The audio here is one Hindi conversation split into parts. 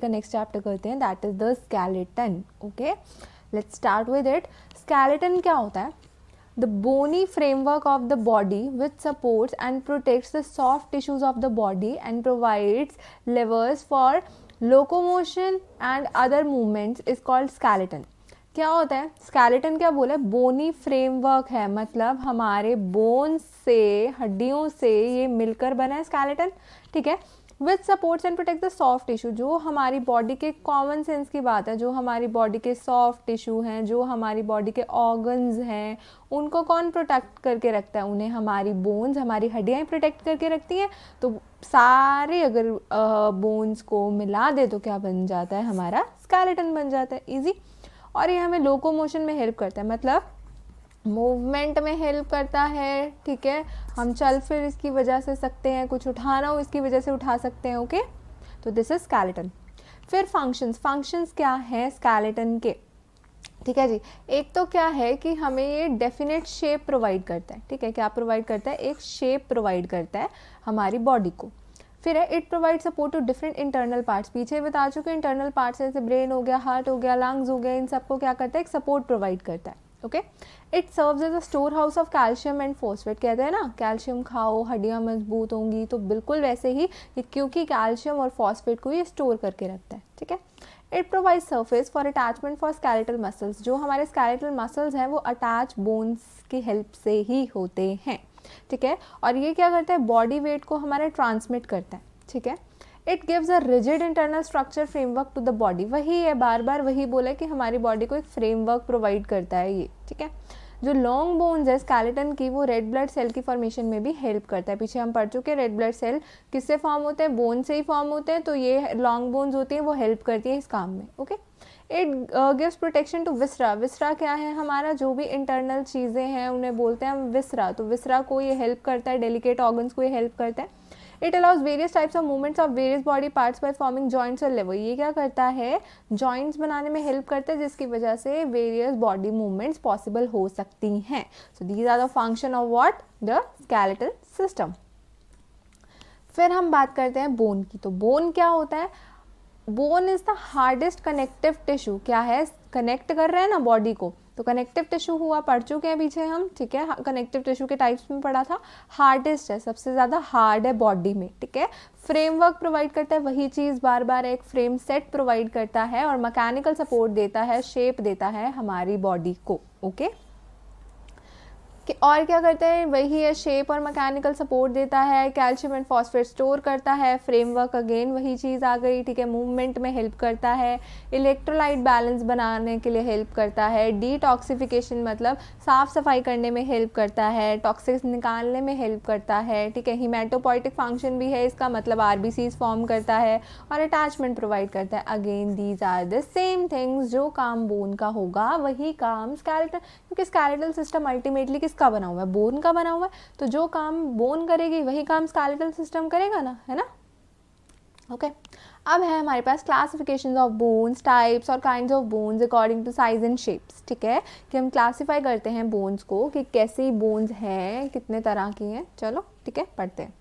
का नेक्स्ट चैप्टर करते हैं, that is the skeleton. Okay, let's start with it. Skeleton क्या होता है? The bony framework of the body which supports and protects the soft tissues of the body and provides levers for locomotion and other movements is called skeleton. क्या होता है स्केलेटन? क्या बोला? बोनी फ्रेमवर्क है, मतलब हमारे बोन्स से, हड्डियों से ये मिलकर बना है स्केलेटन. ठीक है, विच supports and protect the soft tissue. जो हमारी बॉडी के, कॉमन सेंस की बात है, जो हमारी बॉडी के सॉफ्ट टिश्यू हैं, जो हमारी बॉडी के ऑर्गन्स हैं, उनको कौन प्रोटेक्ट करके रखता है? उन्हें हमारी बोन्स, हमारी हड्डियाँ प्रोटेक्ट करके रखती हैं. तो सारे अगर बोन्स को मिला दे तो क्या बन जाता है? हमारा स्केलेटन बन जाता है. ईजी. और ये हमें लोकोमोशन में हेल्प करता है, मतलब मूवमेंट में हेल्प करता है. ठीक है, हम चल फिर इसकी वजह से सकते हैं, कुछ उठाना हो इसकी वजह से उठा सकते हैं. ओके, तो दिस इज स्केलेटन. फिर फंक्शंस क्या हैं स्केलेटन के? ठीक है जी, एक तो क्या है कि हमें ये डेफिनेट शेप प्रोवाइड करता है. ठीक है, क्या प्रोवाइड करता है? एक शेप प्रोवाइड करता है हमारी बॉडी को. फिर है it provide support to different internal parts. पीछे बता चुके इंटरनल पार्ट्स जैसे ब्रेन हो गया, हार्ट हो गया, लंग्स हो गया, इन सबको क्या करता है? एक सपोर्ट प्रोवाइड करता है. Okay, it serves as a store house of calcium and phosphate. कहते हैं ना कैल्शियम खाओ हड्डियाँ मजबूत होंगी, तो बिल्कुल वैसे ही क्योंकि कैल्शियम और फॉस्फेट को ये स्टोर करके रखता है. ठीक है, it provide surface for attachment for skeletal muscles. जो हमारे स्केलेटल मसल्स हैं वो अटैच बोन्स की हेल्प से ही होते हैं. ठीक है, और ये क्या करता है? बॉडी वेट को हमारा ट्रांसमिट करता है. ठीक है, it gives a rigid internal structure framework to the body. वही है, बार बार वही बोला कि हमारी बॉडी को एक फ्रेमवर्क प्रोवाइड करता है ये. ठीक है, जो लॉन्ग बोन्स है स्केलेटन की, वो रेड ब्लड सेल की फॉर्मेशन में भी हेल्प करता है. पीछे हम पढ़ चुके हैं रेड ब्लड सेल किससे फॉर्म होते हैं? बोन से ही फॉर्म होते हैं. तो ये लॉन्ग बोन्स होती हैं, वो हेल्प करती है इस काम में. Okay, it gives protection to viscera. Viscera क्या है? हमारा जो भी इंटरनल चीज़ें हैं उन्हें बोलते हैं हम विसरा. तो विसरा को ये हेल्प करता है, डेलिकेट ऑर्गन्स को ये हेल्प करता है. It allows various types of movements of various body parts by forming joints और लेवर. ये क्या करता है? जॉइंट्स बनाने में हेल्प करता है, जिसकी वजह से वेरियस बॉडी मूवमेंट्स पॉसिबल हो सकती हैं. So these are the function of what? The skeletal system. फिर हम बात करते हैं बोन की. तो बोन क्या होता है? Bone is the hardest connective tissue. क्या है? कनेक्ट कर रहे हैं ना बॉडी को, तो कनेक्टिव टिश्यू हुआ, पढ़ चुके हैं पीछे हम. ठीक है, कनेक्टिव टिश्यू के टाइप्स में पढ़ा था. हार्डेस्ट है, सबसे ज़्यादा हार्ड है बॉडी में. ठीक है, फ्रेमवर्क प्रोवाइड करता है, वही चीज़ बार बार एक फ्रेम सेट प्रोवाइड करता है, और मैकेनिकल सपोर्ट देता है, शेप देता है हमारी बॉडी को. ओके, और क्या करता है? वही है, शेप और मैकेनिकल सपोर्ट देता है, कैल्शियम एंड फॉस्फेट स्टोर करता है. फ्रेमवर्क अगेन वही चीज़ आ गई. ठीक है, मूवमेंट में हेल्प करता है, इलेक्ट्रोलाइट बैलेंस बनाने के लिए हेल्प करता है, डिटॉक्सिफिकेशन मतलब साफ़ सफाई करने में हेल्प करता है, टॉक्सिक्स निकालने में हेल्प करता है. ठीक है, हीमेटोपोइटिक फंक्शन भी है इसका, मतलब आरबीसीज फॉर्म करता है, और अटैचमेंट प्रोवाइड करता है. Again these are the same things. जो काम बोन का होगा वही काम स्केलेटल, क्योंकि स्केलेटल सिस्टम अल्टीमेटली किसका बना हुआ है? बोन का बना हुआ है. तो जो काम बोन करेगी वही काम स्केलेटल सिस्टम करेगा ना, है ना. ओके, अब है हमारे पास क्लासिफिकेशंस ऑफ बोन्स, टाइप्स और kinds of bones according to size and shapes. ठीक है, कि हम क्लासीफाई करते हैं बोन्स को कि कैसी बोन्स हैं, कितने तरह की हैं. चलो ठीक है, पढ़ते हैं.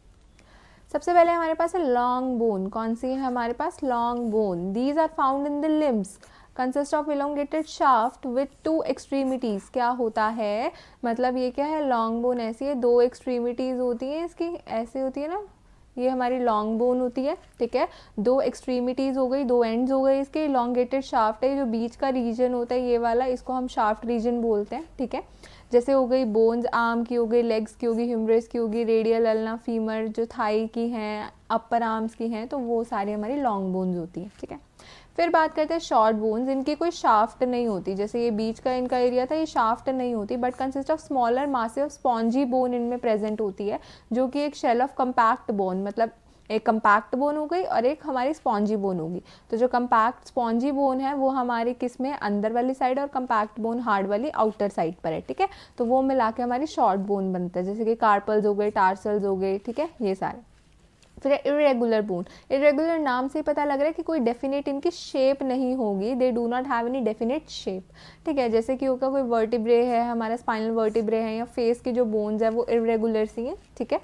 सबसे पहले हमारे पास है लॉन्ग बोन. कौन सी है हमारे पास? Long bone. These are found in the limbs, consist of elongated shaft with 2 extremities. क्या होता है? मतलब ये क्या है? लॉन्ग बोन ऐसी है, 2 एक्सट्रीमिटीज़ होती हैं इसकी, ऐसी होती है ना, ये हमारी लॉन्ग बोन होती है. ठीक है, 2 एक्सट्रीमिटीज़ हो गई, 2 एंड्स हो गए इसके. इलोंगेटेड शाफ्ट है, जो बीच का रीजन होता है ये वाला, इसको हम शाफ्ट रीजन बोलते हैं. ठीक है, जैसे हो गई बोन्स, आर्म की हो गई, लेग्स की होगी, ह्यूमरस की होगी, रेडियल अल्ना, फीमर जो थाई की हैं, अपर आर्म्स की हैं, तो वो सारी हमारी लॉन्ग बोन्स होती हैं. ठीक है, फिर बात करते हैं शॉर्ट बोन्स. इनकी कोई शाफ्ट नहीं होती, जैसे ये बीच का इनका एरिया था, ये शाफ्ट नहीं होती, but consist of smaller massive spongy bone इनमें प्रेजेंट होती है, जो कि एक शेल ऑफ कंपैक्ट बोन, मतलब एक कंपैक्ट बोन हो गई और एक हमारी स्पॉन्जी बोन होगी. तो जो कंपैक्ट स्पॉन्जी बोन है वो हमारी किस में? अंदर वाली साइड, और कंपैक्ट बोन हार्ड वाली आउटर साइड पर है. ठीक है, तो वो मिला के हमारी शॉर्ट बोन बनता है, जैसे कि कार्पल्स हो गए, टार्सल्स हो गए. ठीक है, ये सारे. फिर इरेगुलर बोन. इरेगुलर नाम से ही पता लग रहा है कि कोई डेफिनेट इनकी शेप नहीं होगी. They do not have any definite shape. ठीक है, जैसे कि होगा कोई वर्टिब्रे है, हमारा स्पाइनल वर्टिब्रे है, या फेस की जो बोन्स है वो इरेगुलर सी हैं. ठीक है,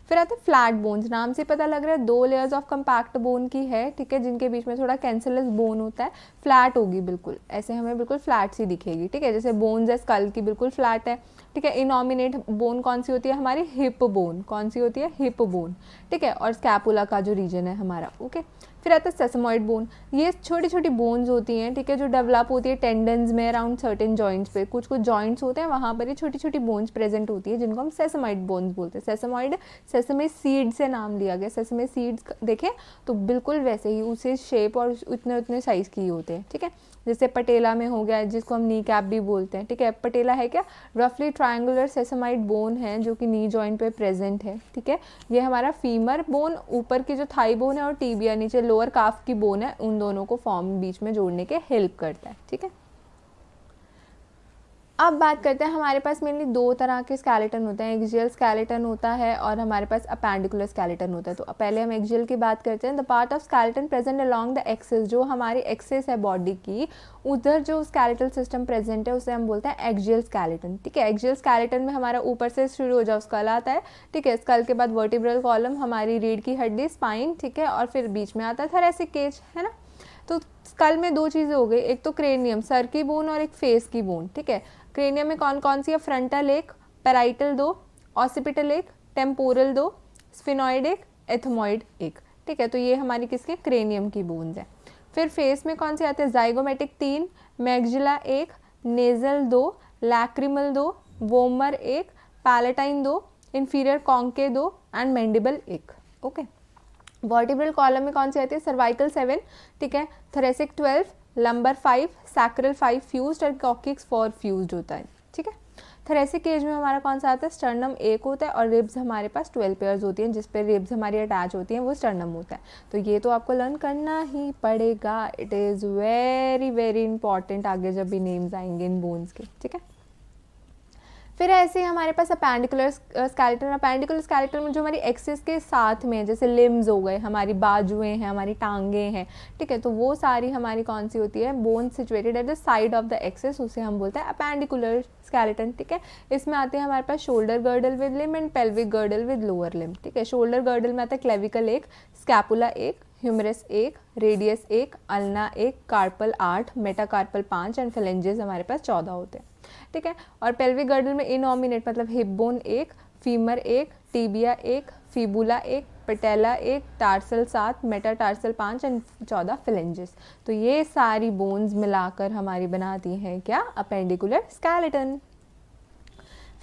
फिर आते हैं फ्लैट बोन्स, नाम से पता लग रहा है 2 लेयर्स ऑफ कंपैक्ट बोन की है, ठीक है, जिनके बीच में थोड़ा कैंसरलेस बोन होता है, फ्लैट होगी बिल्कुल, ऐसे हमें बिल्कुल फ्लैट सी दिखेगी, ठीक है, जैसे बोन्स है स्कल की बिल्कुल फ्लैट है, ठीक है। इनॉमिनेट बोन कौन सी होती है हमारी, हिप बोन, कौन सी होती है, हिप बोन, ठीक है, और स्कैपुला का जो रीजन है हमारा, ओके। फिर आता है सेसमॉइड बोन, ये छोटी छोटी बोन्स होती हैं, ठीक है, जो डेवलप होती है टेंडन्स में अराउंड सर्टेन जॉइंट्स पे, कुछ कुछ जॉइंट्स होते हैं वहाँ पर ये छोटी छोटी बोन्स प्रेजेंट होती है, जिनको हम सेसमॉइड बोन्स बोलते हैं। सेसमॉइड सेसमे सीड से नाम लिया गया, सेसमे सीड्स देखें तो बिल्कुल वैसे ही उसी शेप और उतने उतने साइज़ की होते हैं, ठीक है। जैसे पटेला में हो गया, जिसको हम नी कैप भी बोलते हैं, ठीक है। पटेला है क्या, रफली ट्रायंगुलर सेसमाइड बोन है जो कि नी जॉइंट पे प्रेजेंट है, ठीक है। ये हमारा फीमर बोन, ऊपर की जो थाई बोन है, और टीबिया नीचे लोअर काफ की बोन है, उन दोनों को फॉर्म बीच में जोड़ने के हेल्प करता है, ठीक है। अब बात करते हैं, हमारे पास मेनली 2 तरह के स्केलेटन होते हैं, एक्सियल स्केलेटन होता है और हमारे पास अपेंडिकुलर स्केलेटन होता है। तो पहले हम एक्सियल की बात करते हैं। The part of skeleton present along the axis, जो हमारी एक्सिस है बॉडी की, उधर जो स्केलेटल सिस्टम प्रेजेंट है उसे हम बोलते हैं एक्सियल स्केलेटन, ठीक है। एक्सियल स्केलेटन में हमारा ऊपर से शुरू हो जाओ स्कल आता है, ठीक है, स्कल के बाद वर्टिब्रल कॉलम, हमारी रीढ़ की हड्डी, स्पाइन, ठीक है, और फिर बीच में आता है थोरैसिक केज, है ना। तो स्कल में 2 चीज़ें हो गई, एक तो क्रेनियम सर की बोन और एक फेस की बोन, ठीक है। क्रेनियम में कौन कौन सी है, frontal 1, parietal 2, occipital 1, temporal 2, sphenoid 1, ethmoid 1, ठीक है। तो ये हमारी किसके, क्रेनियम की बोन्स है। फिर फेस में कौन से आते हैं, zygomatic 3, maxilla 1, nasal 2, lacrimal 2, vomer 1, palatine 2, inferior concha 2 and mandible 1, okay. Vertebral column में कौन सी आती है, सर्वाइकल 7, ठीक है, थोरैसिक 12, लंबर 5, सैक्रल 5 फ्यूज्ड और कॉक्सिक्स 4 फ्यूज्ड होता है, ठीक है। थोरैसिक केज में हमारा कौन सा आता है, स्टर्नम 1 होता है, और रिब्स हमारे पास 12 पेयर्स होती हैं, जिस पे रिब्स हमारी अटैच होती हैं, वो स्टर्नम होता है। तो ये तो आपको लर्न करना ही पड़ेगा, it is very very important आगे जब भी नेम्स आएंगे इन बोन्स के, ठीक है। फिर ऐसे ही हमारे पास अपेंडिकुलर स्केलेटन, अपेंडिकुलर स्केलेटन में जो हमारी एक्सिस के साथ में, जैसे लिम्स हो गए, हमारी बाजुएं हैं, हमारी टांगें हैं, ठीक है, तो वो सारी हमारी कौन सी होती है, bone situated at the side of the axis, उसे हम बोलते हैं अपेंडिकुलर स्केलेटन, ठीक है। इसमें आते हैं हमारे पास shoulder girdle with limb and pelvic girdle with lower limb, ठीक है। शोल्डर गर्डल में आता है clavicle 1, scapula 1, humerus 1, radius 1, ulna 1, carpal 8, metacarpal 5 and phalanges हमारे पास 14 होते हैं, ठीक है। और पेल्विक गर्डल में इनॉमिनेट मतलब hip bone 1, femur 1, tibia 1, फीबुला 1, patella 1, tarsal 7, metatarsal 5 and 14 phalanges. तो ये सारी बोन्स मिलाकर हमारी बनाती हैं क्या, अपेंडिकुलर स्केलेटन।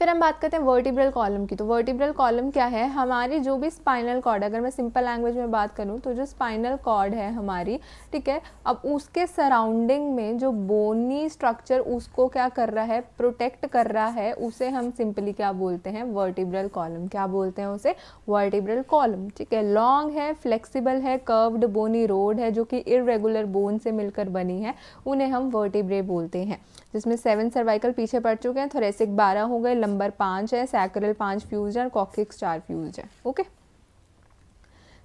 फिर हम बात करते हैं वर्टिब्रल कॉलम की। तो वर्टिब्रल कॉलम क्या है, हमारी जो भी स्पाइनल कॉर्ड, अगर मैं सिंपल लैंग्वेज में बात करूं तो जो स्पाइनल कॉर्ड है हमारी, ठीक है, अब उसके सराउंडिंग में जो बोनी स्ट्रक्चर उसको क्या कर रहा है, प्रोटेक्ट कर रहा है, उसे हम सिंपली क्या बोलते हैं, वर्टिब्रल कॉलम। क्या बोलते हैं उसे, वर्टिब्रल कॉलम, ठीक है। लॉन्ग है, फ्लेक्सिबल है, कर्व्ड बोनी रोड है जो कि इररेगुलर बोन से मिलकर बनी है, उन्हें हम वर्टिब्रे बोलते हैं, जिसमें 7 सर्वाइकल पीछे पड़ चुके हैं, थोरैसिक 12 हो गए, लंबर 5 है, सैक्रल 5 फ्यूज है और कॉक्सिक्स 4 फ्यूज है, ओके।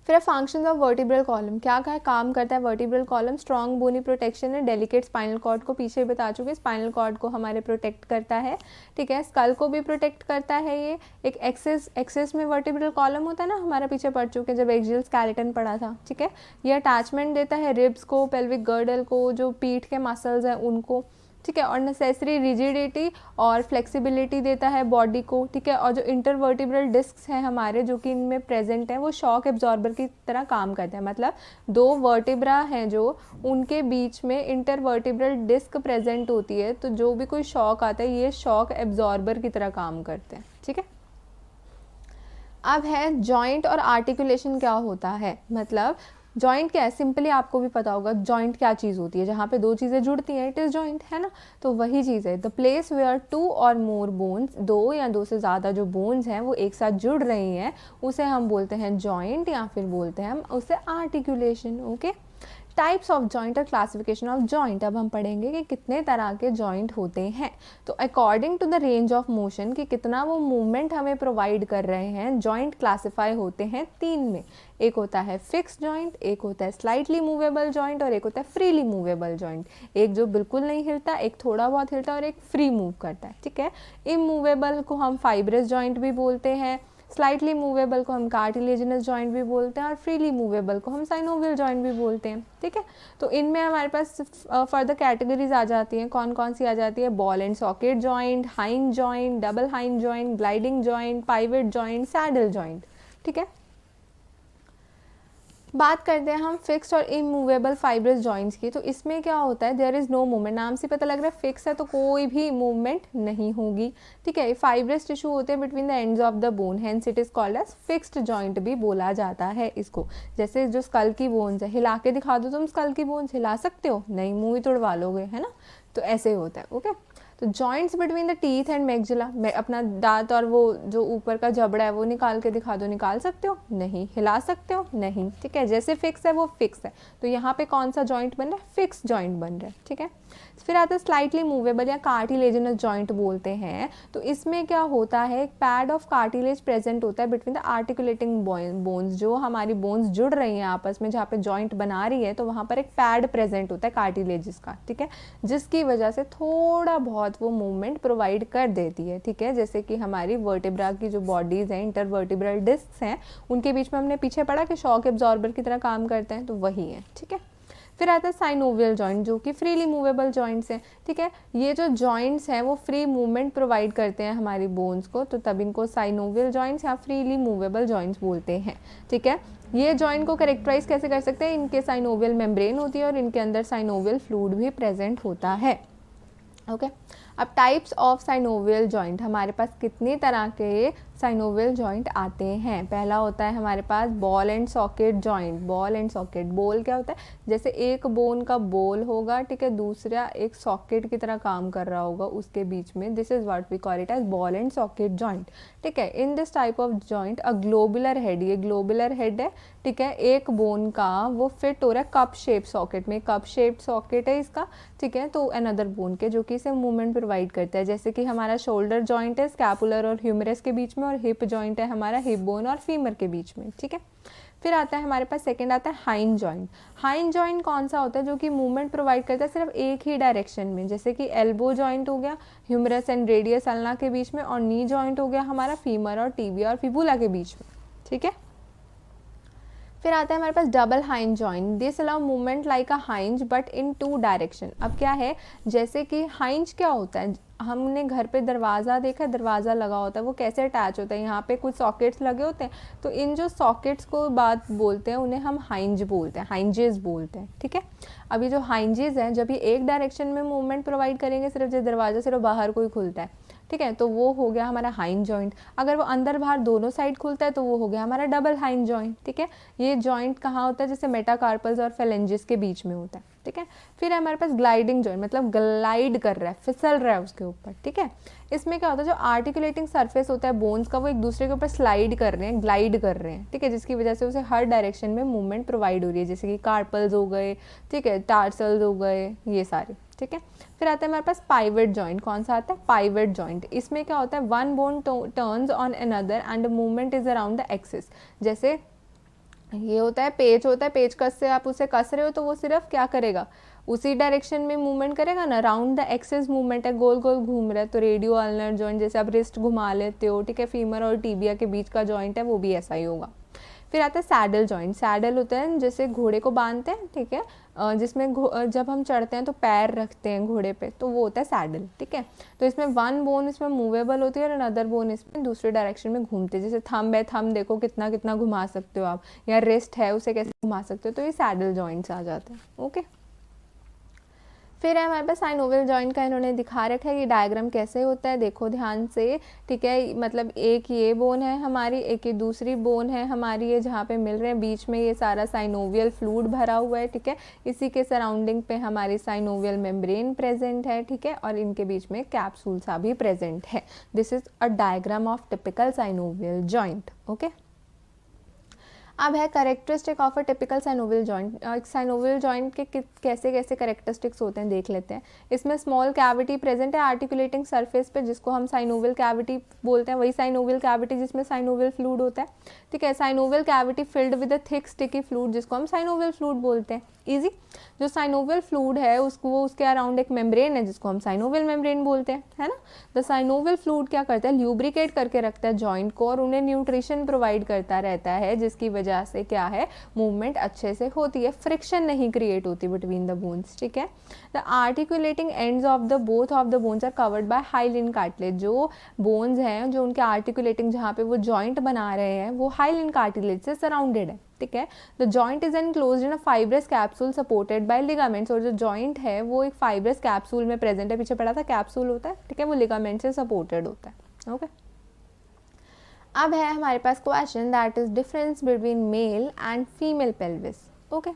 फिर फंक्शंस ऑफ वर्टिब्रल कॉलम, क्या क्या काम करता है वर्टिब्रल कॉलम, स्ट्रॉन्ग बोनी प्रोटेक्शन है, डेलिकेट स्पाइनल कॉर्ड को पीछे बता चुके, स्पाइनल कॉर्ड को हमारे प्रोटेक्ट करता है, ठीक है, स्कल को भी प्रोटेक्ट करता है। ये एक एक्सेस में वर्टिब्रल कॉलम होता है ना, हमारा पीछे पड़ चुके जब एक्सियल स्केलेटन पड़ा था, ठीक है। ये अटैचमेंट देता है रिब्स को, पेल्विक गर्डल को, जो पीठ के मसल्स हैं उनको, ठीक है, और नेसेसरी रिजिडिटी और फ्लेक्सिबिलिटी देता है बॉडी को, ठीक है। और जो इंटरवर्टिब्रल डिस्क्स हैं हमारे जो कि इनमें प्रेजेंट हैं, वो शॉक एब्जॉर्बर की तरह काम करते हैं, मतलब 2 वर्टिब्रा हैं जो, उनके बीच में इंटरवर्टिब्रल डिस्क प्रेजेंट होती है, तो जो भी कोई शॉक आता है ये शॉक एब्जॉर्बर की तरह काम करते हैं, ठीक है। अब है जॉइंट और आर्टिकुलेशन क्या होता है, मतलब जॉइंट क्या है, सिंपली आपको भी पता होगा जॉइंट क्या चीज़ होती है, जहाँ पे 2 चीज़ें जुड़ती हैं, इट इज़ जॉइंट, है ना। तो वही चीज़ है, द प्लेस वेयर 2 और मोर बोन्स, 2 या 2 से ज़्यादा जो बोन्स हैं वो एक साथ जुड़ रही हैं, उसे हम बोलते हैं जॉइंट, या फिर बोलते हैं हम उसे articulation, okay. Types of joint और क्लासिफिकेशन ऑफ जॉइंट, अब हम पढ़ेंगे कि कितने तरह के जॉइंट होते हैं। तो according to the range of motion, कि कितना वो मूवमेंट हमें प्रोवाइड कर रहे हैं, जॉइंट क्लासिफाई होते हैं 3 में। एक होता है फिक्स जॉइंट, एक होता है स्लाइटली मूवेबल जॉइंट और एक होता है फ्रीली मूवेबल जॉइंट। एक जो बिल्कुल नहीं हिलता, एक थोड़ा बहुत हिलता और एक फ्री मूव करता है, ठीक है। इमूवेबल को हम फाइब्रस जॉइंट भी बोलते हैं, स्लाइटली मूवेबल को हम कार्टिलेजिनस जॉइंट भी बोलते हैं और फ्रीली मूवेबल को हम साइनोवियल जॉइंट भी बोलते हैं, ठीक है। तो इनमें हमारे पास फर्दर कैटेगरीज आ जाती हैं, कौन कौन सी आ जाती है, ball and socket joint, hinge joint, double hinge joint, gliding joint, pivot joint, saddle joint, ठीक है। बात करते हैं हम फिक्स्ड और इमूवेबल फाइब्रस जॉइंट्स की। तो इसमें क्या होता है, देयर इज़ नो मूवमेंट, नाम से पता लग रहा है फिक्स है तो कोई भी मूवमेंट नहीं होगी, ठीक है। फाइब्रस टिश्यू होते हैं between the ends of the bone, hence it is called as fixed joint भी बोला जाता है इसको। जैसे जो स्कल की बोन्स है, हिला के दिखा दो तुम स्कल की बोन्स, हिला सकते हो नहीं, मुंह ही तोड़वा लोगे, है ना। तो ऐसे होता है, ओके। तो joints between the teeth and maxilla, अपना दांत और वो जो ऊपर का जबड़ा है वो निकाल के दिखा दो, निकाल सकते हो नहीं, हिला सकते हो नहीं, ठीक है। जैसे फिक्स है वो फिक्स है, तो यहाँ पे कौन सा जॉइंट बन रहा है, फिक्स जॉइंट बन रहा है, ठीक है। फिर आता है स्लाइटली मूवेबल या कार्टिलेजिनस जॉइंट बोलते हैं। तो इसमें क्या होता है, एक पैड ऑफ कार्टिलेज प्रेजेंट होता है बिटवीन द आर्टिकुलेटिंग बोन्स, जो हमारी बोन्स जुड़ रही हैं आपस में, जहाँ पे जॉइंट बना रही है, तो वहाँ पर एक पैड प्रेजेंट होता है कार्टिलेजिस का, ठीक है, जिसकी वजह से थोड़ा बहुत वो मूवमेंट प्रोवाइड कर देती है, ठीक है। जैसे कि हमारी वर्टिब्रा की जो बॉडीज हैं, इंटरवर्टिब्रल डिस्क हैं, उनके बीच में हमने पीछे पढ़ा कि शॉक एब्जॉर्बर की तरह काम करते हैं, तो वही है, ठीक है। फिर आता है साइनोवियल जॉइंट, जो कि फ्रीली मूवेबल जॉइंट्स हैं, ठीक है। ये जो जॉइंट्स हैं वो फ्री मूवमेंट प्रोवाइड करते हैं हमारी बोन्स को, तो तब इनको साइनोवियल जॉइंट्स या फ्रीली मूवेबल जॉइंट्स बोलते हैं, ठीक है। ये जॉइंट को कैरेक्टराइज कैसे कर सकते हैं, इनके साइनोवियल मेम्ब्रेन होती है और इनके अंदर साइनोवियल फ्लूइड भी प्रेजेंट होता है, ओके। अब टाइप्स ऑफ साइनोवियल जॉइंट, हमारे पास कितनी तरह के साइनोवियल जॉइंट आते हैं। पहला होता है हमारे पास ball and socket joint. Ball and socket, बोल क्या होता है, जैसे एक बोन का बोल होगा, ठीक है, दूसरा एक सॉकेट की तरह काम कर रहा होगा उसके बीच में, this is what we call it as ball and socket joint, ठीक है। In this type of joint a globular head, ये ग्लोबुलर हेड है, ठीक है, एक बोन का वो फिट हो रहा है कप शेप सॉकेट में, कप शेप सॉकेट है इसका, ठीक है। तो अनदर बोन के जो कि इसे मूवमेंट प्रोवाइड करता है, जैसे कि हमारा शोल्डर जॉइंट है स्कैपुलर और ह्यूमरस के बीच में, और हिप जॉइंट है हमारा हिप बोन और फीमर के बीच में, ठीक है। फिर आता है हमारे पास सेकंड आता है हाइंड जॉइंट। हाइंड जॉइंट कौन सा होता है, जो कि मूवमेंट प्रोवाइड करता है सिर्फ एक ही डायरेक्शन में, जैसे कि एल्बो जॉइंट हो गया ह्यूमरस एंड रेडियस अल्ना के बीच में, और नी जॉइंट हो गया हमारा फीमर और टीबिया और फिबुला के बीच में, ठीक है। फिर आता है हमारे पास double hinge joint. This allow movement like a hinge but in two direction. अब क्या है, जैसे कि हाइंज क्या होता है, हमने घर पे दरवाज़ा देखा, दरवाज़ा लगा होता है, वो कैसे अटैच होता है, यहाँ पे कुछ सॉकेट्स लगे होते हैं, तो इन जो सॉकेट्स को बात बोलते हैं उन्हें हम हाइंज बोलते हैं, हाइंजेस बोलते हैं, ठीक है। अभी जो हाइंजेस हैं, जब ये एक डायरेक्शन में मूवमेंट प्रोवाइड करेंगे, सिर्फ जो दरवाज़ा सिर्फ बाहर को ही खुलता है, ठीक है, तो वो हो गया हमारा हाइंड जॉइंट। अगर वो अंदर बाहर दोनों साइड खुलता है तो वो हो गया हमारा डबल हाइंड जॉइंट, ठीक है। ये जॉइंट कहाँ होता है, जैसे मेटाकार्पल्स और फेलेंजिस के बीच में होता है, ठीक है। फिर हमारे पास ग्लाइडिंग जॉइंट, मतलब ग्लाइड कर रहा है, फिसल रहा है उसके ऊपर, ठीक है। इसमें क्या होता है, जो आर्टिकुलेटिंग सरफेस होता है बोन्स का, वो एक दूसरे के ऊपर स्लाइड कर रहे हैं, ग्लाइड कर रहे हैं, ठीक है, जिसकी वजह से उसे हर डायरेक्शन में मूवमेंट प्रोवाइड हो रही है, जैसे कि कार्पल्स हो गए, ठीक है, टार्सल्स हो गए, ये सारे, ठीक है। फिर आता है हमारे पास पाइवेट जॉइंट। कौन सा आता है, पाइवेट जॉइंट। इसमें क्या होता है, one bone turns on another and movement is around the axis. जैसे ये होता है पेच, होता है पेच कस से आप उसे कस रहे हो तो वो सिर्फ क्या करेगा, उसी डायरेक्शन में मूवमेंट करेगा ना, राउंड द एक्सिस मूवमेंट है, गोल गोल घूम रहा है। तो रेडियो अल्नर जॉइंट, जैसे आप रिस्ट घुमा लेते हो, ठीक है, फीमर और टीबिया के बीच का जॉइंट है, वो भी ऐसा ही होगा। फिर आता है सैडल जॉइंट। सैडल होता है जैसे घोड़े को बांधते हैं, ठीक है, जिसमें जब हम चढ़ते हैं तो पैर रखते हैं घोड़े पे, तो वो होता है सैडल, ठीक है। तो इसमें वन बोन इसमें मूवेबल होती है और अनदर बोन इसमें दूसरे डायरेक्शन में घूमते हैं, जैसे थंब है, थंब देखो कितना कितना घुमा सकते हो आप, या रिस्ट है उसे कैसे घुमा सकते हो, तो ये सैडल जॉइंट्स आ जाते हैं, ओके। फिर है हमारे पास साइनोवियल जॉइंट का इन्होंने दिखा रखा है, ये डायग्राम कैसे होता है, देखो ध्यान से, ठीक है। मतलब एक ये बोन है हमारी, एक ये दूसरी बोन है हमारी, ये जहाँ पे मिल रहे हैं बीच में ये सारा साइनोवियल फ्लूइड भरा हुआ है, ठीक है। इसी के सराउंडिंग पे हमारी साइनोवियल मेम्ब्रेन प्रेजेंट है, ठीक है, और इनके बीच में कैप्सूल सा भी प्रेजेंट है। This is a diagram of typical synovial joint, okay. अब है characteristic of a typical synovial joint. एक साइनोवियल जॉइंट के कैसे कैसे करेक्टरिस्टिक्स होते हैं देख लेते हैं। इसमें स्मॉल कैविटी प्रेजेंट है आर्टिकुलेटिंग सरफेस पे, जिसको हम साइनोवियल कैविटी बोलते हैं, वही साइनोवियल कैविटी जिसमें साइनोवियल फ्लूइड होता है, ठीक है। Synovial cavity filled with a thick sticky fluid, जिसको हम साइनोवियल फ्लूइड बोलते हैं। इजी। जो साइनोवियल फ्लूइड है उसको, वो उसके अराउंड एक मेम्ब्रेन है जिसको हम साइनोवियल मेम्ब्रेन बोलते हैं, है ना। द साइनोवियल फ्लूइड क्या करता है, ल्यूब्रिकेट करके रखता है जॉइंट को और उन्हें न्यूट्रिशन प्रोवाइड करता रहता है, जिसकी वजह से क्या है, मूवमेंट अच्छे से होती है, फ्रिक्शन नहीं क्रिएट होती बिटवीन द बोन्स, ठीक है। The articulating ends of the both of the bones are covered by hyaline cartilage. जो बोन्स हैं, जो उनके आर्टिकुलेटिंग, जहाँ पे वो जॉइंट बना रहे हैं, वो हाइलिन कार्टिलेज से सराउंडेड है, ठीक है। The joint is enclosed in a fibrous capsule supported by ligaments. और जो जॉइंट है वो एक फाइब्रस कैप्सूल में प्रेजेंट है, पीछे पड़ा था कैप्सूल होता है, ठीक है, वो लिगामेंट से सपोर्टेड होता है, ओके। अब है हमारे पास question that is difference between male and female pelvis, okay.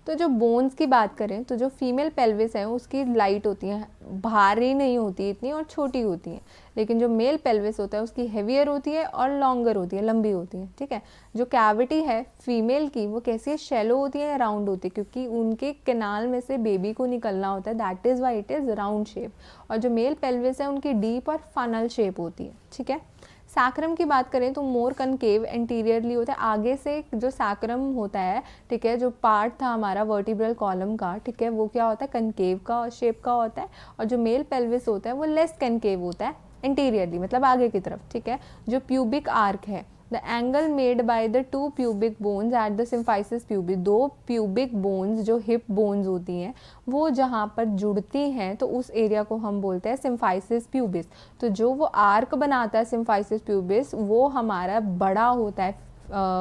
तो जो बोन्स की बात करें तो जो फीमेल पेल्विस है उसकी लाइट होती है, भारी नहीं होती इतनी और छोटी होती है, लेकिन जो मेल पेल्विस होता है उसकी हेवियर होती है और लॉन्गर होती है, लंबी होती है, ठीक है। जो कैविटी है फीमेल की वो कैसी है, शैलो होती है या राउंड होती है, क्योंकि उनके कैनाल में से बेबी को निकलना होता है, that is why it is round shape. और जो मेल पेल्विस है उनकी डीप और फनल शेप होती है, ठीक है। सैक्रम की बात करें तो मोर कनकेव एंटीरियरली होता है, आगे से जो सैक्रम होता है, ठीक है, जो पार्ट था हमारा वर्टिब्रल कॉलम का, ठीक है, वो क्या होता है, कनकेव का शेप का होता है। और जो मेल पेल्विस होता है वो लेस कनकेव होता है एंटीरियरली, मतलब आगे की तरफ, ठीक है। जो प्यूबिक आर्क है, the angle made by the two pubic bones at the symphysis pubic. दो प्यूबिक बोन्स जो हिप बोन्स होती हैं वो जहाँ पर जुड़ती हैं तो उस एरिया को हम बोलते हैं सिम्फाइसिस प्यूबिस। तो जो वो आर्क बनाता है सिम्फाइसिस प्यूबिस वो हमारा बड़ा होता है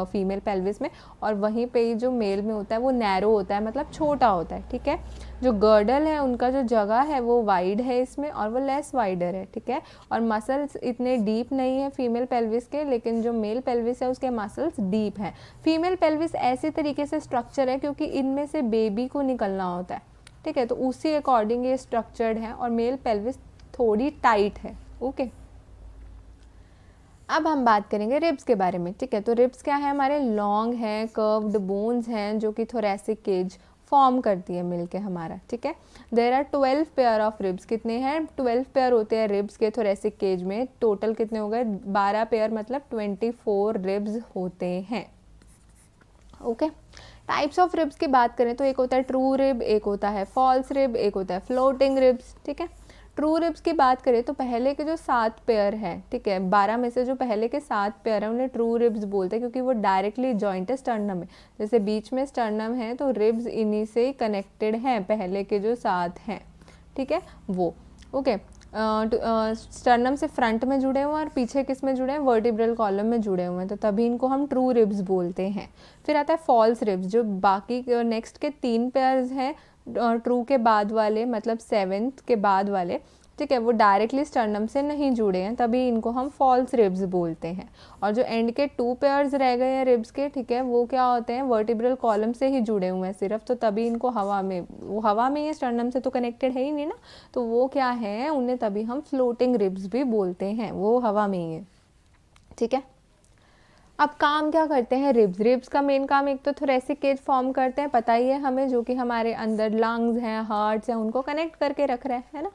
फीमेल पेल्विस में, और वहीं पे जो मेल में होता है वो नैरो होता है, मतलब छोटा होता है, ठीक है। जो गर्डल है उनका जो जगह है वो वाइड है इसमें और वो लेस वाइडर है, ठीक है। और मसल्स इतने डीप नहीं है फीमेल पेल्विस के, लेकिन जो मेल पेल्विस है उसके मसल्स डीप हैं। फीमेल पेल्विस ऐसे तरीके से स्ट्रक्चर है क्योंकि इनमें से बेबी को निकलना होता है, ठीक है, तो उसी अकॉर्डिंग ये स्ट्रक्चर्ड है, और मेल पेल्विस थोड़ी टाइट है, ओके। अब हम बात करेंगे रिब्स के बारे में, ठीक है। तो रिब्स क्या है, हमारे लॉन्ग हैं, कर्व्ड बोन्स हैं जो कि थोरेसिक केज फॉर्म करती है मिलके हमारा, ठीक है। There are 12 pair of ribs. कितने हैं, 12 पेयर होते हैं रिब्स के थोरेसिक केज में। टोटल कितने हो गए, 12 पेयर, मतलब 24 रिब्स होते हैं, ओके। टाइप्स ऑफ रिब्स की बात करें तो एक होता है ट्रू रिब, एक होता है फॉल्स रिब, एक होता है फ्लोटिंग रिब्स, ठीक है। ट्रू रिब्स की बात करें तो पहले के जो 7 पेयर है, ठीक है, 12 में से जो पहले के 7 पेयर है उन्हें ट्रू रिब्स बोलते हैं, क्योंकि वो डायरेक्टली जॉइंट है स्टर्नम में। जैसे बीच में स्टर्नम है तो रिब्स इन्हीं से कनेक्टेड हैं, पहले के जो 7 हैं, ठीक है, वो, ओके। स्टर्नम से फ्रंट में जुड़े हुए हैं और पीछे किस में जुड़े हैं, वर्टिब्रल कॉलम में जुड़े हुए हैं, तो तभी इनको हम ट्रू रिब्स बोलते हैं। फिर आता है फॉल्स रिब्स, जो बाकी नेक्स्ट के 3 पेयर्स हैं ट्रू के बाद वाले, मतलब 7th के बाद वाले, ठीक है, वो डायरेक्टली स्टर्नम से नहीं जुड़े हैं, तभी इनको हम फॉल्स रिब्स बोलते हैं। और जो एंड के 2 पेयर्स रह गए हैं रिब्स के, ठीक है, वो क्या होते हैं, वर्टिब्रल कॉलम से ही जुड़े हुए हैं सिर्फ, तो तभी इनको हवा में, वो हवा में ही स्टर्नम से तो कनेक्टेड है ही नहीं ना, तो वो क्या है, उन्हें तभी हम फ्लोटिंग रिब्स भी बोलते हैं, वो हवा में ही है, ठीक है। अब काम क्या करते हैं रिब्स, रिब्स का मेन काम एक तो थोरेसिक केज फॉर्म करते हैं, पता ही है हमें, जो कि हमारे अंदर लंग्स हैं, हार्ट्स हैं, उनको कनेक्ट करके रख रहे हैं, है ना।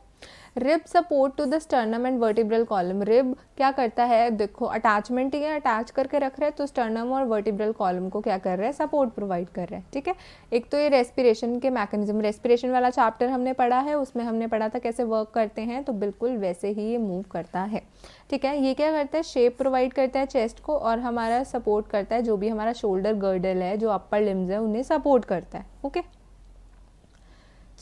Rib support to the sternum and vertebral column. Rib क्या करता है, देखो अटैचमेंट ही है, अटैच करके रख रहे हैं, तो स्टर्नम और वर्टिब्रल कॉलम को क्या कर रहे हैं, सपोर्ट प्रोवाइड कर रहे हैं, ठीक है। एक तो ये रेस्पिरेशन के मैकेनिज्म, रेस्पिरेशन वाला चैप्टर हमने पढ़ा है, उसमें हमने पढ़ा था कैसे वर्क करते हैं, तो बिल्कुल वैसे ही ये मूव करता है, ठीक है। ये क्या करता है, शेप प्रोवाइड करता है चेस्ट को, और हमारा सपोर्ट करता है जो भी हमारा शोल्डर गर्डल है, जो अपर लिम्स है, उन्हें सपोर्ट करता है, ओके।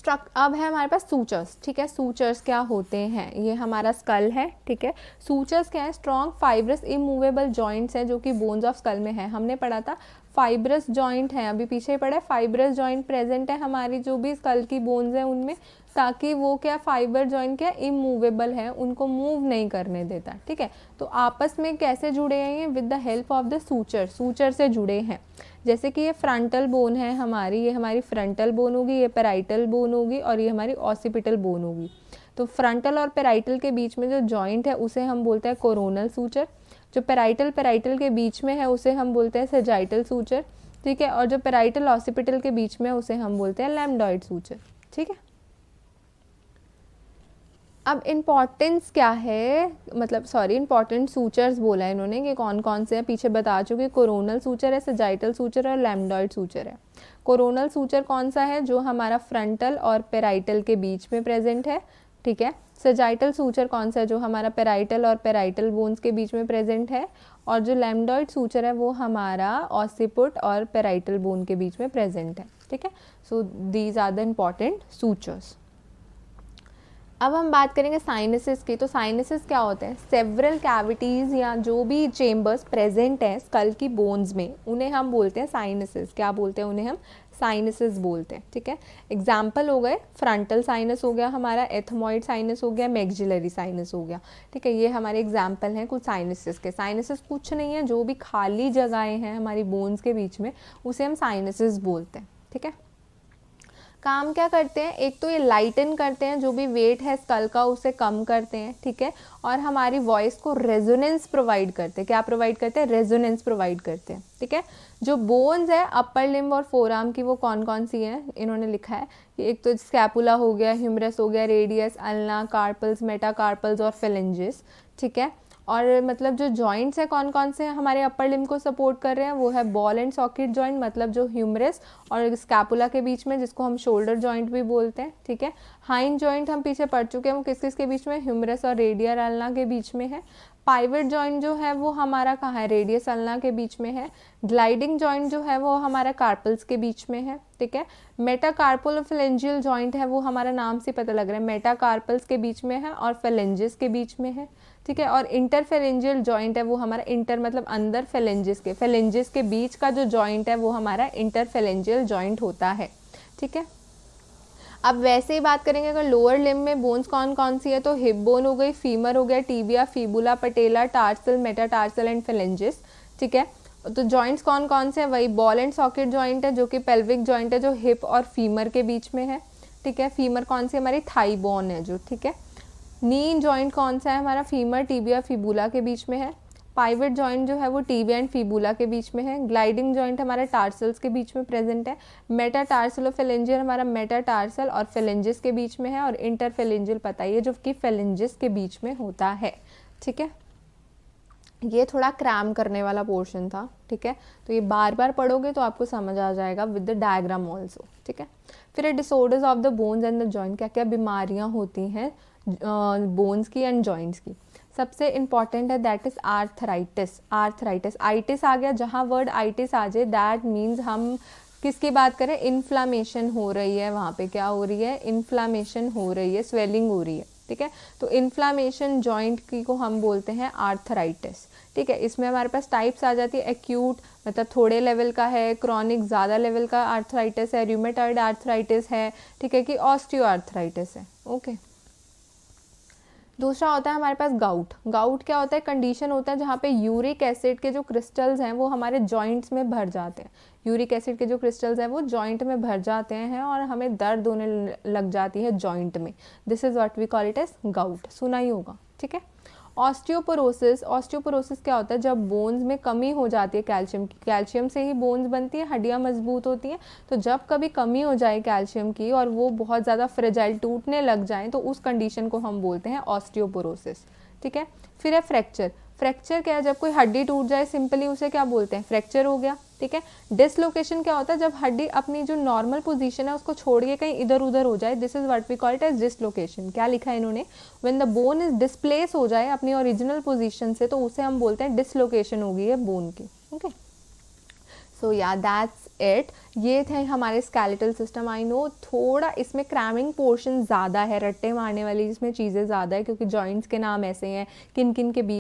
अब है हमारे पास सूचर्स, ठीक है। सूचर्स क्या होते हैं, ये हमारा स्कल है, ठीक है। सूचर्स क्या है, स्ट्रॉन्ग फाइब्रस इमूवेबल जॉइंट्स हैं जो कि बोन्स ऑफ स्कल में है, हमने पढ़ा था फाइब्रस जॉइंट है, अभी पीछे ही पढ़ा है, फाइब्रस जॉइंट प्रेजेंट है हमारी जो भी स्कल की बोन्स हैं उनमें, ताकि वो क्या, फाइबर जॉइंट क्या इमूवेबल है, उनको मूव नहीं करने देता, ठीक है। तो आपस में कैसे जुड़े हैं ये, with the help of the suture, suture से जुड़े हैं। जैसे कि ये फ्रंटल बोन है हमारी, ये हमारी फ्रंटल बोन होगी, ये पेराइटल बोन होगी, और ये हमारी ऑसिपिटल बोन होगी। तो फ्रंटल और पेराइटल के बीच में जो जॉइंट है उसे हम बोलते हैं कोरोनल सूचर, जो पेराइटल के बीच में है उसे हम बोलते हैं सेजाइटल सूचर, ठीक है, और जो पेराइटल ऑसिपिटल के बीच में उसे हम बोलते हैं लैम्डॉइड सूचर, ठीक है। अब इम्पॉर्टेंस क्या है, मतलब सॉरी इम्पॉर्टेंट सूचर्स बोला है इन्होंने कि कौन कौन से हैं, पीछे बता चुके, कोरोनल सूचर है, सजाइटल सूचर और लैम्डॉइड सूचर है। कोरोनल सूचर कौन सा है, जो हमारा फ्रंटल और पेराइटल के बीच में प्रेजेंट है, ठीक है। सजाइटल सूचर कौन सा है, जो हमारा पेराइटल और पेराइटल बोन्स के बीच में प्रेजेंट है, और जो लैम्डॉइड सूचर है वो हमारा ऑसिपुट और पेराइटल बोन के बीच में प्रेजेंट है, ठीक है। So these are the important sutures. अब हम बात करेंगे साइनसेस की। तो साइनसेस क्या होते हैं, सेवरल कैविटीज़ या जो भी चेम्बर्स प्रेजेंट हैं स्कल की बोन्स में, उन्हें हम बोलते हैं साइनसेस। क्या बोलते हैं उन्हें, हम साइनसेस बोलते हैं, ठीक है। एग्जाम्पल हो गए, फ्रंटल साइनस हो गया हमारा, एथमॉइड साइनस हो गया, मैक्सिलरी साइनस हो गया, ठीक है। ये हमारे एग्जाम्पल हैं कुछ साइनसेस के। साइनसेस कुछ नहीं है, जो भी खाली जगहें हैं हमारी बोन्स के बीच में, उसे हम साइनसेस बोलते हैं, ठीक है। काम क्या करते हैं, एक तो ये लाइटन करते हैं, जो भी वेट है स्कल का उसे कम करते हैं, ठीक है। और हमारी वॉइस को रेजोनेंस प्रोवाइड करते हैं। क्या प्रोवाइड करते हैं, रेजोनेंस प्रोवाइड करते हैं, ठीक है। जो बोन्स है अपर लिम्ब और फोरआर्म की, वो कौन कौन सी हैं, इन्होंने लिखा है कि एक तो स्कैपुला हो गया, ह्यूमरस हो गया, रेडियस, अल्ना, कार्पल्स, मेटाकार्पल्स और फेलेंजेस, ठीक है। और मतलब जो जॉइंट्स हैं कौन कौन से हैं हमारे अपर लिम्ब को सपोर्ट कर रहे हैं, वो है बॉल एंड सॉकेट जॉइंट, मतलब जो ह्यूमरस और स्कैपुला के बीच में, जिसको हम शोल्डर जॉइंट भी बोलते हैं, ठीक है। हाइंड जॉइंट हम पीछे पढ़ चुके हैं, वो किस किस के बीच में, ह्यूमरस और रेडियर अल्ना के बीच में है। पाइवट जॉइंट जो है वो हमारा कहाँ है, रेडियस अल्ना के बीच में है। ग्लाइडिंग जॉइंट जो है वो हमारा कार्पल्स के बीच में है, ठीक है। मेटाकार्पोलोफेलेंजियल जॉइंट है, वो हमारा नाम से पता लग रहा है, मेटाकार्पल्स के बीच में है और फेलेंजिस के बीच में है, ठीक है। और इंटरफेलेंजियल जॉइंट है, वो हमारा इंटर मतलब अंदर, फेलेंजिस के बीच का जो जॉइंट है वो हमारा इंटरफेलेंजियल जॉइंट होता है, ठीक है। अब वैसे ही बात करेंगे अगर लोअर लिम्ब में बोन्स कौन कौन सी है, तो हिप बोन हो गई, फीमर हो गया, tibia, फीबुला, patella, tarsal, metatarsal and phalanges, ठीक है। तो जॉइंट्स कौन कौन से हैं, वही बॉल एंड सॉकेट जॉइंट है, जो कि पेल्विक जॉइंट है, जो हिप और फीमर के बीच में है, ठीक है। फीमर कौन सी, हमारी थाई बोन है जो, ठीक है। नी जॉइंट कौन सा है हमारा, फीमर, टीबिया, फीबुला के बीच में है। पाइवट जॉइंट जो है वो टीबिया एंड फीबुला के बीच में है। ग्लाइडिंग जॉइंट हमारा टार्सल्स के बीच में प्रेजेंट है। मेटाटार्सल और फेलेंजियल हमारा मेटाटार्सल और फेलेंजिस के बीच में है। और इंटरफेलेंजियल पता ही है, जो कि फेलेंजिस के बीच में होता है, ठीक है। ये थोड़ा क्रैम करने वाला पोर्शन था, ठीक है। तो ये बार बार पढ़ोगे तो आपको समझ आ जाएगा विद द डायग्राम ऑल्सो, ठीक है। फिर disorders of the bones and the joint, क्या क्या बीमारियां होती हैं बोन्स की एंड जॉइंट्स की। सबसे इंपॉर्टेंट है that is arthritis. Arthritis, itis आ गया, जहाँ वर्ड आइटिस आ जाए दैट मीन्स हम किसकी बात करें, इन्फ्लामेशन हो रही है, वहाँ पे क्या हो रही है, इन्फ्लामेशन हो रही है, स्वेलिंग हो रही है, ठीक है। तो इन्फ्लामेशन जॉइंट की को हम बोलते हैं आर्थराइटिस, ठीक है। इसमें हमारे पास टाइप्स आ जाती है, एक्यूट मतलब थोड़े लेवल का है, क्रॉनिक ज़्यादा लेवल का आर्थराइटिस है, रूमेटॉइड आर्थराइटिस है, ठीक है, कि ऑस्टियो आर्थराइटिस है, ओके। दूसरा होता है हमारे पास गाउट। गाउट क्या होता है, कंडीशन होता है जहाँ पे यूरिक एसिड के जो क्रिस्टल्स हैं वो हमारे जॉइंट्स में भर जाते हैं। यूरिक एसिड के जो क्रिस्टल्स हैं वो जॉइंट में भर जाते हैं और हमें दर्द होने लग जाती है जॉइंट में। This is what we call it as gout, सुना ही होगा, ठीक है। ऑस्टियोपोरोसिस, ऑस्टियोपोरोसिस क्या होता है, जब बोन्स में कमी हो जाती है कैल्शियम की। कैल्शियम से ही बोन्स बनती है, हड्डियाँ मजबूत होती हैं। तो जब कभी कमी हो जाए कैल्शियम की और वो बहुत ज़्यादा फ्रेजाइल, टूटने लग जाए, तो उस कंडीशन को हम बोलते हैं ऑस्टियोपोरोसिस, ठीक है। फिर है फ्रैक्चर। फ्रैक्चर क्या है, जब कोई हड्डी टूट जाए सिंपली उसे क्या बोलते हैं, फ्रैक्चर हो गया, ठीक है। डिसलोकेशन क्या होता है, जब हड्डी अपनी जो नॉर्मल पोजीशन है उसको छोड़ के कहीं इधर उधर हो जाए, this is what we call it as dislocation. क्या लिखा है इन्होंने, when the bone is displace हो जाए अपनी ओरिजिनल पोजीशन से, तो उसे हम बोलते हैं डिसलोकेशन हो गई है बोन की, ओके। सो या दैट्स इट। ये थे हमारे स्केलेटल सिस्टम। आई नो थोड़ा इसमें क्रैमिंग पोर्शन ज़्यादा है, रट्टे मारने वाली इसमें चीज़ें ज़्यादा है, क्योंकि जॉइंट्स के नाम ऐसे हैं, किन किन के बीच